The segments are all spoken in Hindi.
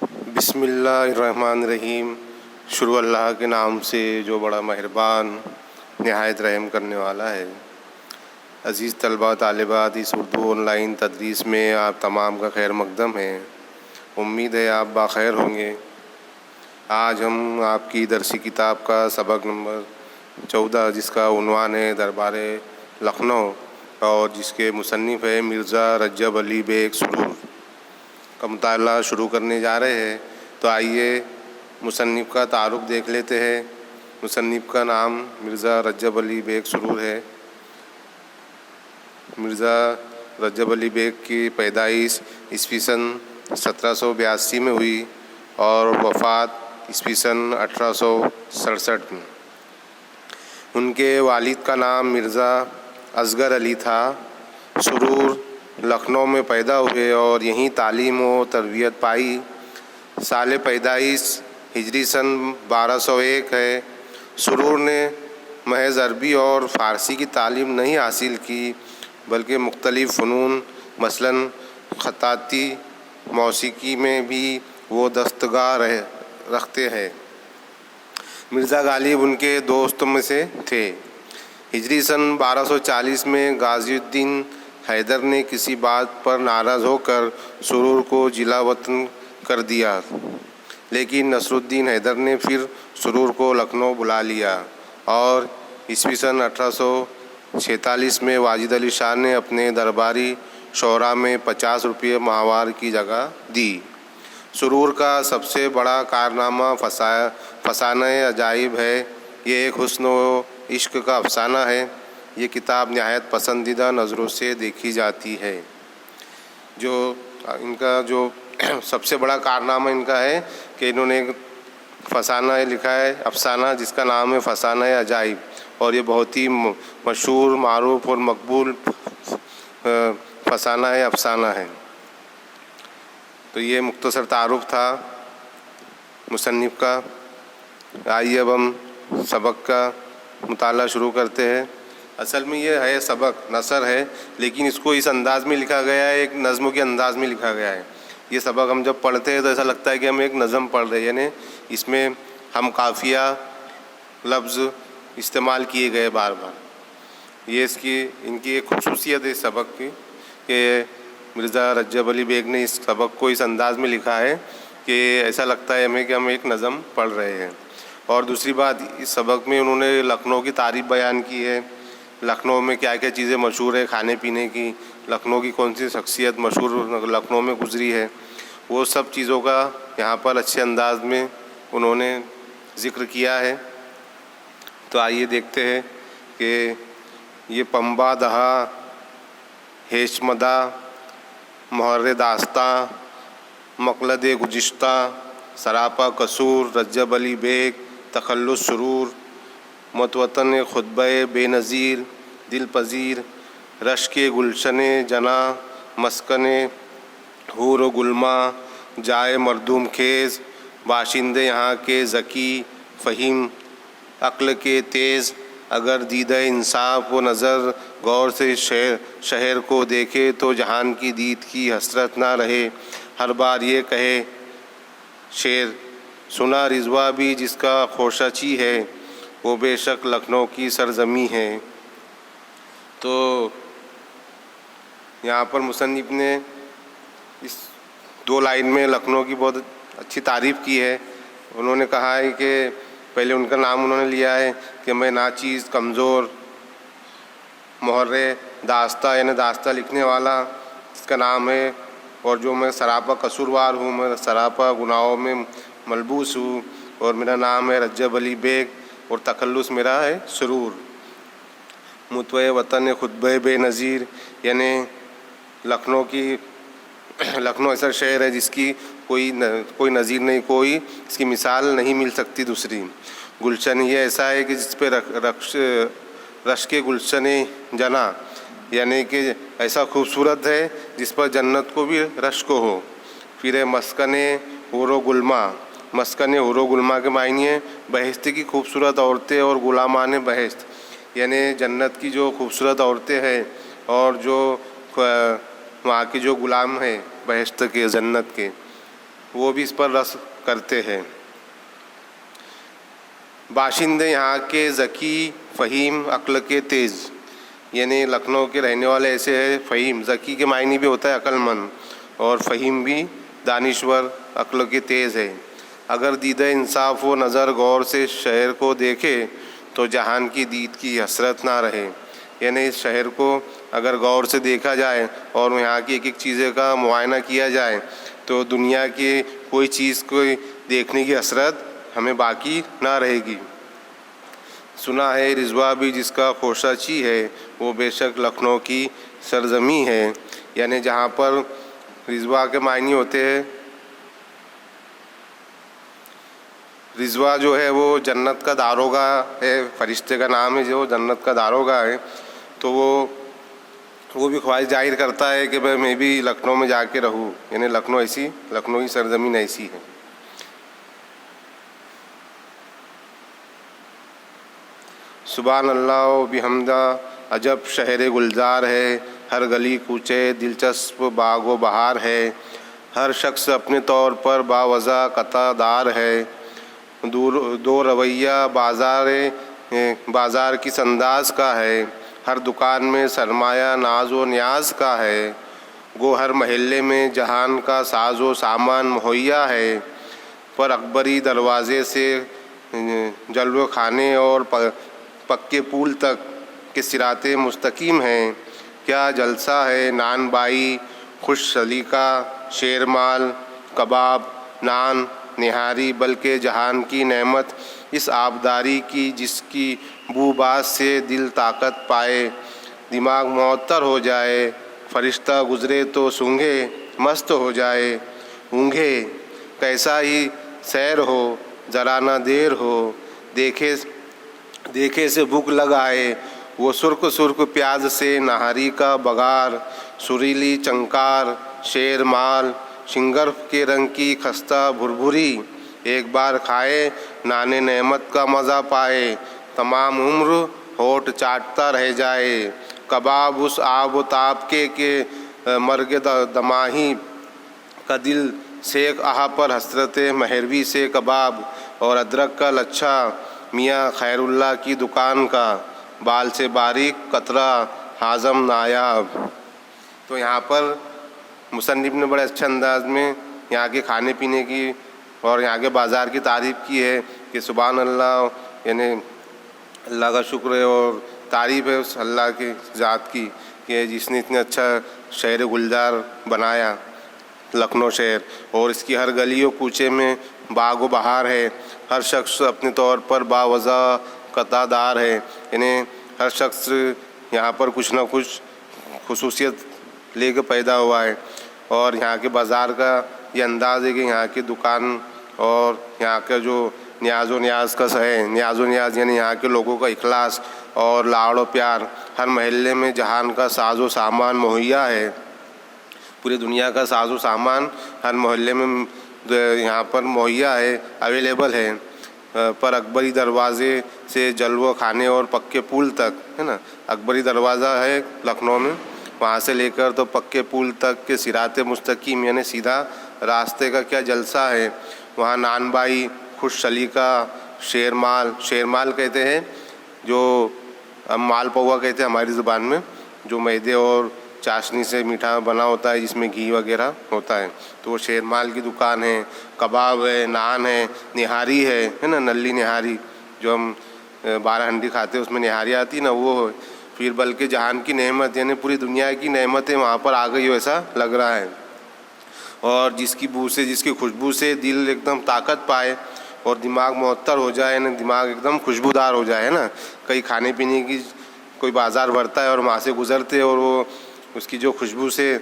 बिस्मिल्लाहिर्रहमानिर्रहीम। शुरू अल्लाह के नाम से जो बड़ा मेहरबान नहायत रहम करने वाला है। अज़ीज़ तलबा तालिबात, इस उर्दू ऑनलाइन तदरीस में आप तमाम का खैर मकदम है। उम्मीद है आप बाखैर होंगे। आज हम आपकी दरसी किताब का सबक नंबर 14, जिसका उन्वान है दरबार लखनऊ और जिसके मुसन्निफ़ है मिर्ज़ा रज्जब अली बेग सुरूर, का मुताला शुरू करने जा रहे हैं। तो आइए मुसन्निफ़ का तारुफ देख लेते हैं। मुसन्निफ़ का नाम मिर्ज़ा रज्जब अली बेग सुरूर है। मिर्ज़ा रज्जब अली बेग की पैदाइश ईस्वी सन 1782 में हुई और वफ़ात ईस्वी सन 1867 में। उनके वालिद का नाम मिर्ज़ा असगर अली था। सुरूर लखनऊ में पैदा हुए और यहीं तालीम व तरबियत पाई। साल पैदाइश हिजरी सन 1201 है। सुरूर ने महज अरबी और फ़ारसी की तालीम नहीं हासिल की, बल्कि मुख्तलिफ़ फ़नून मसलन ख़त्ताती, मौसीकी में भी वो दस्तगाह रखते हैं। मिर्ज़ा गालिब उनके दोस्तों में से थे। हिजरी सन 1240 में गाज़िउद्दीन हैदर ने किसी बात पर नाराज़ होकर सुरूर को जिला वतन कर दिया, लेकिन नसरुद्दीन हैदर ने फिर सुरूर को लखनऊ बुला लिया और ईस्वी सन 1846 में वाजिद अली शाह ने अपने दरबारी शोरा में 50 रुपये माहवार की जगह दी। सुरूर का सबसे बड़ा कारनामा फसाना अजाइब है। ये एक हुस्न व इश्क का अफसाना है। ये किताब नहायत पसंदीदा नज़रों से देखी जाती है। जो इनका जो सबसे बड़ा कारनामा इनका है कि इन्होंने एक फसाना लिखा है, अफसाना, जिसका नाम है फसाना अजाइब, और ये बहुत ही मशहूर, मारूफ और मकबूल फसाना अफसाना है। तो ये मुख्तसर तारुफ था मुसन्निफ़ का। आइए अब हम सबक का मुताला शुरू करते हैं। असल में ये है सबक नसर है, लेकिन इसको इस अंदाज़ में लिखा गया है, एक नज़्म के अंदाज़ में लिखा गया है। ये सबक हम जब पढ़ते हैं तो ऐसा लगता है कि हम एक नज़म पढ़ रहे हैं, यानी इसमें हम काफ़िया लफ्ज़ इस्तेमाल किए गए बार बार। ये इनकी एक खुसूसियत है इस सबक की कि मिर्ज़ा रज्जब अली बेग ने इस सबक को इस अंदाज़ में लिखा है कि ऐसा लगता है हमें कि हम एक नज़म पढ़ रहे हैं। और दूसरी बात, इस सबक में उन्होंने लखनऊ की तारीफ़ बयान की है। लखनऊ में क्या क्या चीज़ें मशहूर है खाने पीने की, लखनऊ की कौन सी शख्सियत मशहूर लखनऊ में गुजरी है, वो सब चीज़ों का यहाँ पर अच्छे अंदाज में उन्होंने ज़िक्र किया है। तो आइए देखते हैं कि ये पंबा दहा, हेशमदा, मुहर्रे दास्ता, मकलद गुज़िश्ता, सरापा कसूर, रज्जब अली बेग, तखल्लुस सुरूर, मतवतन खुतबे बेनज़ीर, दिल पज़ीर, रश्के गुलशने जना, मस्कने हूर गुलमा, जाए मरदूम खेज़, बाशिंदे यहाँ के ज़की फ़हीम, अक्ल के तेज़, अगर दीदा इंसाफ व नज़र गौर से शहर को देखे तो जहान की दीद की हसरत ना रहे। हर बार ये कहे शेर, सुना रिजवा भी जिसका खोशाची है, वो बेशक लखनऊ की सरजमी है। तो यहाँ पर मुसन्निफ़ ने इस 2 लाइन में लखनऊ की बहुत अच्छी तारीफ़ की है। उन्होंने कहा है कि पहले उनका नाम उन्होंने लिया है कि मैं नाचीज़, कमज़ोर, मुहर्रे दास्ता यानी दास्ता लिखने वाला इसका नाम है, और जो मैं सरापा कसूरवार हूँ, मैं सरापा गुनाहों में मलबूस हूँ, और मेरा नाम है रज्जब अली बेग, और तखल्लुस मेरा है सुरूर। मुतवे वतन खुतबे बेनज़ीर, यानी लखनऊ ऐसा शहर है जिसकी कोई नज़ीर नहीं, कोई इसकी मिसाल नहीं मिल सकती दूसरी। गुलशन ये ऐसा है कि जिस पे रश के गुलशन जना, यानी कि ऐसा खूबसूरत है जिस पर जन्नत को भी रश को हो। फिर है मस्कने हुरो गुलमा, मस्कने हुरो गुलमा के मायने है बहश्त की खूबसूरत औरतें और गुलामान बहश्त, यानी जन्नत की जो खूबसूरत औरतें हैं और जो वहाँ के जो गुलाम हैं बहश्त के, जन्नत के, वो भी इस पर रस करते हैं। बाशिंदे यहाँ के ज़की, फ़हीम, अक्ल के तेज़, यानी लखनऊ के रहने वाले ऐसे हैं। फ़हीम, ज़की के मायने भी होता है अक्लमंद, और फ़हीम भी दानिश्वर, अक्ल के तेज़ है। अगर दीदे इंसाफ व नज़र गौर से शहर को देखे तो जहान की दीद की हसरत ना रहे। यानी इस शहर को अगर गौर से देखा जाए और यहाँ की एक एक चीज़ें का मुआयना किया जाए तो दुनिया की कोई चीज़ को देखने की हसरत हमें बाकी ना रहेगी। सुना है रिजवा भी जिसका खोशाची है वो बेशक लखनऊ की सरजमी है। यानी जहाँ पर रिजवा के मायने होते हैं, रिजवा जो है वो जन्नत का दारोगा है, फरिश्ते का नाम है जो जन्नत का दारोगा है। तो वो भी ख्वाहिश जाहिर करता है कि भाई मैं भी लखनऊ में जाके रहूँ। यानी लखनऊ ऐसी, लखनऊ की सरजमीन ऐसी है। सुभान अल्लाह व बिहम्दा, अजब शहर गुलजार है, हर गली कूचे दिलचस्प बाग व बहार है। हर शख्स अपने तौर पर बावज़ा कतादार है। दो रवैया बाज़ार की अंदाज का है। हर दुकान में सरमाया नाज व न्याज का है। गो हर महल्ले में जहान का साज व सामान मुहैया है। पर अकबरी दरवाज़े से जलवे खाने और पक्के पुल तक के सिराते मुस्तकीम हैं। क्या जलसा है नान बाई, खुश सलीका, शेरमाल, कबाब, नान, निहारी, बल्कि जहान की नेमत इस आबदारी की जिसकी बूबास से दिल ताकत पाए, दिमाग मुअत्तर हो जाए। फरिश्ता गुज़रे तो सूंघे मस्त हो जाए, ऊँघे कैसा ही सैर हो ज़रा ना देर हो। देखे से भूख लगाए वो सुर्ख सुर्ख प्याज से नहारी का बगार। सुरीली चंकार शेरमाल, शिंगर्फ के रंग की खस्ता भुरभुरी, एक बार खाए नाने नेमत का मज़ा पाए, तमाम उम्र होठ चाटता रह जाए। कबाब उस आब ताप के मर्ग दमाही का दिल शेख आह पर हसरत महरवी से कबाब, और अदरक का लच्छा मियाँ खैरुल्ला की दुकान का, बाल से बारीक कतरा हाज़म नायाब। तो यहाँ पर मुसन्निफ़ ने बड़े अच्छे अंदाज में यहाँ के खाने पीने की और यहाँ के बाज़ार की तारीफ़ की है कि सुभान अल्लाह, यानी अल्लाह का शुक्र है और तारीफ़ है उस अल्लाह की ज़ात की कि जिसने इतने अच्छा शहर गुलजार बनाया लखनऊ शहर। और इसकी हर गली और कूचे में बाग व बहार है। हर शख्स अपने तौर पर बावज़ा कतादार है। यानी हर शख्स यहाँ पर कुछ ना कुछ खुसूसियत लेकर पैदा हुआ है। और यहाँ के बाज़ार का ये अंदाज़ है कि यहाँ की दुकान और यहाँ का जो न्याज़ व न्याज़ का है, न्याज़ व न्याज़ यानी यहाँ के लोगों का इखलास और लाड़ व प्यार। हर महल्ले में जहान का साज़ो सामान मुहैया है। पूरी दुनिया का साज़ो सामान हर मोहल्ले में यहाँ पर मुहैया है, अवेलेबल है। पर अकबरी दरवाज़े से जलवा खाने और पक्के पुल तक, है ना, अकबरी दरवाज़ा है लखनऊ में, वहाँ से लेकर तो पक्के पुल तक के सिराते मुस्तकीम यानी सीधा रास्ते का क्या जलसा है। वहाँ नानबाई, खुश सलीका, शेरमाल, शेरमाल कहते हैं जो हम माल पौवा कहते हैं हमारी ज़ुबान में, जो मैदे और चाशनी से मीठा बना होता है जिसमें घी वगैरह होता है, तो वो शेरमाल की दुकान है। कबाब है, नान है, निहारी है ना, नल्ली निहारी जो हम 12 हंडी खाते हैं उसमें निहारी आती है ना, वो है। फिर बल्कि जहान की नेमत यानी पूरी दुनिया की नेमतें वहाँ पर आ गई हो ऐसा लग रहा है। और जिसकी बू से, जिसकी खुशबू से दिल एकदम ताकत पाए और दिमाग मुअत्तर हो जाए, ना दिमाग एकदम खुशबूदार हो जाए, है ना। कई खाने पीने की कोई बाज़ार बढ़ता है और वहाँ से गुज़रते और वो उसकी जो खुशबू से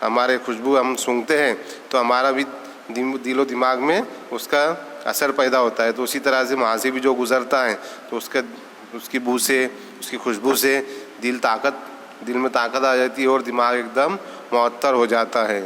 हमारे खुशबू हम सूंघते हैं तो हमारा भी दिलो दिमाग में उसका असर पैदा होता है। तो उसी तरह से वहाँ से भी जो गुज़रता है तो उसकी बू से, उसकी खुशबू से दिल में ताकत आ जाती है और दिमाग एकदम मुअत्तर हो जाता है।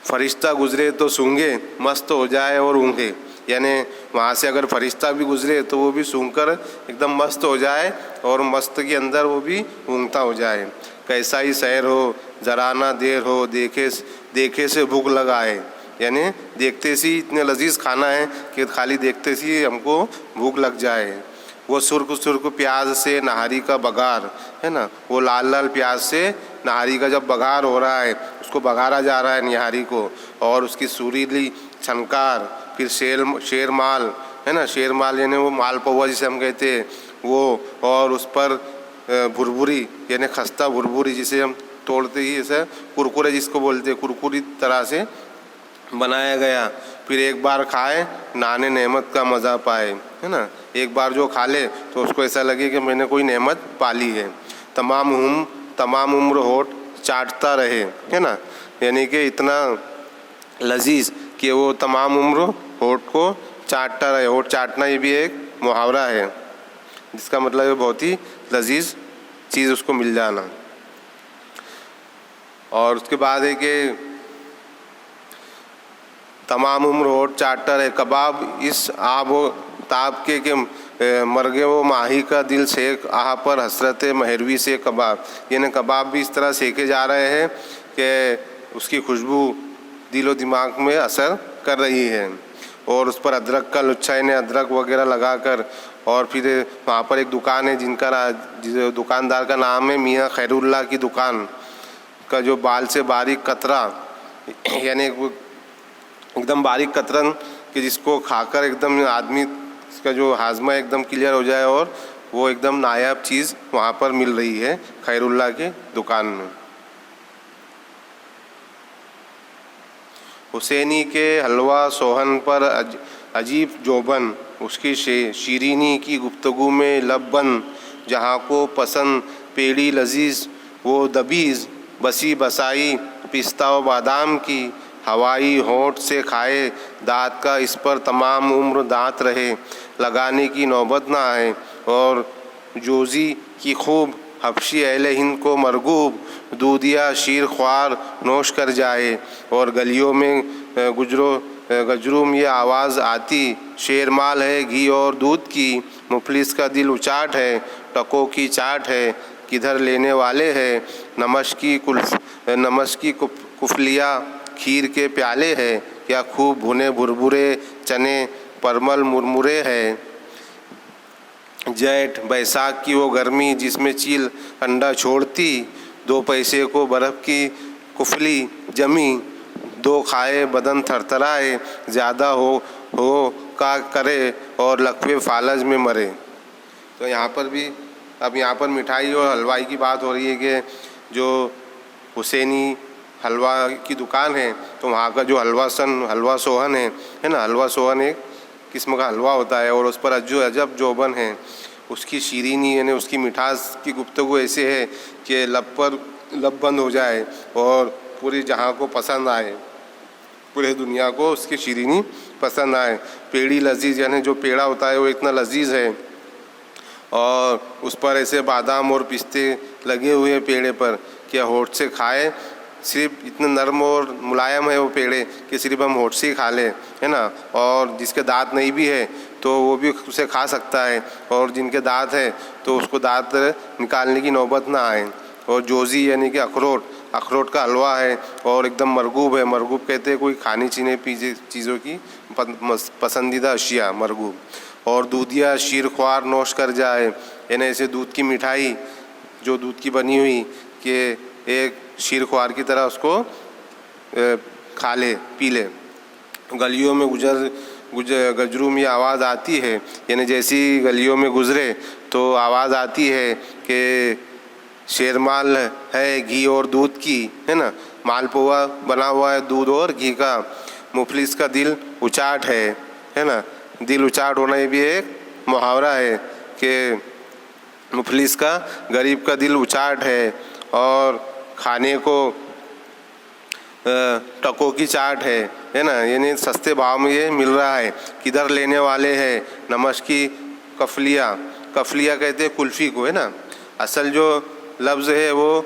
फरिश्ता गुज़रे तो सूंघे मस्त हो जाए और ऊँघे, यानी वहाँ से अगर फरिश्ता भी गुज़रे तो वो भी सूंघकर एकदम मस्त हो जाए और मस्त के अंदर वो भी ऊँघता हो जाए। कैसा ही सैर हो ज़रा ना देर हो, देखे से भूख लगाए, यानी देखते से ही इतने लजीज खाना है कि खाली देखते से ही हमको भूख लग जाए। वो सुर्ख प्याज से नहारी का बघार, है ना, वो लाल लाल प्याज से नहारी का जब बघार हो रहा है, उसको बघारा जा रहा है निहारी को, और उसकी सुरीली छनकार, फिर शेरमाल, है ना, शेरमाल यानी वो मालपुआ जिसे हम कहते हैं वो, और उस पर भुरभुरी यानी खस्ता भुरभुरी जिसे हम तोड़ते ही ऐसे कुरकुरे जिसको बोलते हैं, कुरकुरी तरह से बनाया गया। फिर एक बार खाए नाने नेमत का मज़ा पाए, है ना, एक बार जो खा ले तो उसको ऐसा लगे कि मैंने कोई नेमत पाली है। तमाम उम्र होठ चाटता रहे, है ना, यानी कि इतना लजीज कि वो तमाम उम्र होठ को चाटता रहे। होठ चाटना ये भी एक मुहावरा है जिसका मतलब है बहुत ही लजीज चीज़ उसको मिल जाना। और उसके बाद है कि तमाम उम्र होठ चाटता रहे। कबाब इस आबो ताब के मरगे वो माही का दिल सेक आह पर हसरत महरवी से कबाब, यानी कबाब भी इस तरह सेके जा रहे हैं कि उसकी खुशबू दिलो दिमाग में असर कर रही है। और उस पर अदरक का लुच्छा यानी अदरक वगैरह लगाकर, और फिर वहाँ पर एक दुकान है जिस दुकानदार का नाम है मियाँ खैरुल्लाह की दुकान का, जो बाल से बारीक कतरा यानी एकदम बारीक कतरन कि जिसको खाकर एकदम आदमी का जो हाजमा एकदम क्लियर हो जाए, और वो एकदम नायाब चीज़ वहाँ पर मिल रही है खैरुल्लाह की दुकान में। हुसैनी के हलवा सोहन पर अजीब जोबन, उसकी शीरीनी की गुफ्तगू में लब बन, जहाँ को पसंद पेड़ी लजीज वो दबीज़, बसी बसाई पिस्ता व बादाम की, हवाई होठ से खाए दाँत का इस पर तमाम उम्र दाँत रहे, लगाने की नौबत ना आए। और जोजी की खूब हबशी अहले हिंद को मरगूब, दूधिया शीर ख्वार नोश कर जाए। और गलियों में गजरूम ये आवाज़ आती, शेरमाल है घी और दूध की, मुफलिस का दिल उचाट है, टकों की चाट है, किधर लेने वाले हैं, नमश की कुफलिया खीर के प्याले है, क्या खूब भुने भुरभुरे चने परमल मुरमुरे है। जेठ बैसाख की वो गर्मी जिसमें चील अंडा छोड़ती, 2 पैसे को बर्फ़ की कुफली जमी, 2 खाए बदन थरथराए, ज़्यादा हो का करे और लकवे फालज में मरे। तो यहाँ पर भी अब यहाँ पर मिठाई और हलवाई की बात हो रही है कि जो हुसैनी हलवा की दुकान है तो वहाँ का जो हलवा सोहन है ना, हलवा सोहन एक किस्म का हलवा होता है, और उस पर अजब जोबन है, उसकी शीरीनी यानी उसकी मिठास की गुफ्तगू ऐसे है कि लब बंद हो जाए और पूरी जहाँ को पसंद आए, पूरे दुनिया को उसकी शीरीनी पसंद आए। पेड़ी लजीज यानी जो पेड़ा होता है वो इतना लजीज है, और उस पर ऐसे बादाम और पिस्ते लगे हुए हैं पेड़े पर कि होठ से खाए, सिर्फ इतने नरम और मुलायम है वो पेड़े कि सिर्फ हम होठ से ही खा लें, है ना। और जिसके दांत नहीं भी है तो वो भी उसे खा सकता है, और जिनके दांत है तो उसको दांत निकालने की नौबत ना आए। और जोजी यानी कि अखरोट का हलवा है और एकदम मरगूब है। मरगूब कहते हैं कोई खाने चीने चीज़ों की पसंदीदा अशिया मरगूब। और दूधिया शीर ख्वार नोश कर जाए, यानी ऐसे दूध की मिठाई जो दूध की बनी हुई कि एक शीर ख्वार की तरह उसको खा ले पी ले। गलियों में गजरूम ये आवाज़ आती है, यानी जैसी गलियों में गुज़रे तो आवाज़ आती है कि शेरमाल है घी और दूध की, है ना, मालपुआ बना हुआ है दूध और घी का, मुफलिस का दिल उचाट है ना। दिल उचाट होना ये भी एक मुहावरा है कि मुफलिस का गरीब का दिल उचाट है, और खाने को टकों की चाट है ना, यानी सस्ते भाव में ये मिल रहा है। किधर लेने वाले हैं, नमश की कफलिया कहते हैं कुल्फ़ी को, है ना। असल जो लफ्ज़ है वो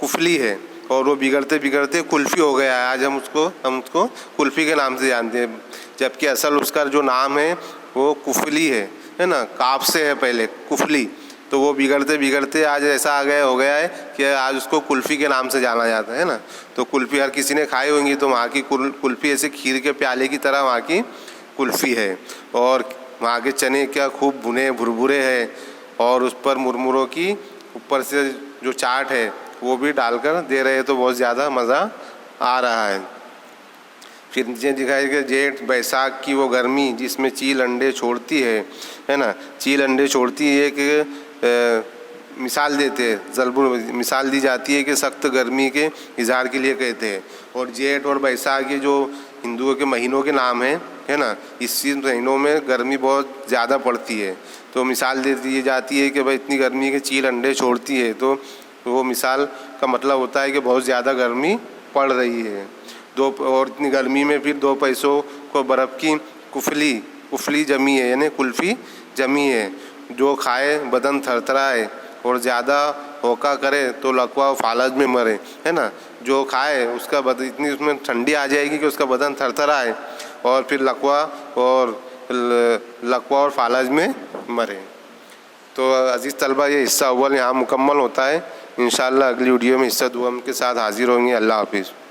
कुफली है, और वो बिगड़ते बिगड़ते कुल्फ़ी हो गया है। आज हम उसको कुल्फ़ी के नाम से जानते हैं, जबकि असल उसका जो नाम है वो कुफली है ना, काफ से है पहले कुफली, तो वो बिगड़ते बिगड़ते आज ऐसा हो गया है कि आज उसको कुल्फ़ी के नाम से जाना जाता है ना। तो कुल्फ़ी हर किसी ने खाई होंगी, तो वहाँ की कुल्फ़ी ऐसे खीर के प्याले की तरह वहाँ की कुल्फ़ी है। और वहाँ के चने क्या खूब भुने भुरभुरे है, और उस पर मुरमुरों की ऊपर से जो चाट है वो भी डालकर दे रहे हैं, तो बहुत ज़्यादा मज़ा आ रहा है। फिर नीचे दिखाई कि जेठ बैसाख की वो गर्मी जिसमें चील अंडे छोड़ती है ना। चील अंडे छोड़ती है कि मिसाल देते हैं, ज़रूर मिसाल दी जाती है कि सख्त गर्मी के इजहार के लिए कहते हैं। और जेठ और बैसाख ये जो हिंदुओं के महीनों के नाम हैं, है ना, इसी महीनों में गर्मी बहुत ज़्यादा पड़ती है। तो मिसाल दे दी जाती है कि भाई इतनी गर्मी के चील अंडे छोड़ती है, तो वो मिसाल का मतलब होता है कि बहुत ज़्यादा गर्मी पड़ रही है। और इतनी गर्मी में फिर 2 पैसों को बर्फ़ की कुफली जमी है, यानी कुल्फ़ी जमी है। जो खाए बदन थरथराए और ज़्यादा होका करे तो लकवा फालज में मरे, है ना। जो खाए उसका बदन इतनी उसमें ठंडी आ जाएगी कि उसका बदन थरथराए और फिर लकवा और फालज में मरे। तो अजीज़ तलबा, ये हिस्सा अव्वल यहाँ मुकम्मल होता है। इंशाअल्लाह अगली वीडियो में हिस्सा दुआम के साथ हाजिर होंगे। अल्लाह हाफिज़।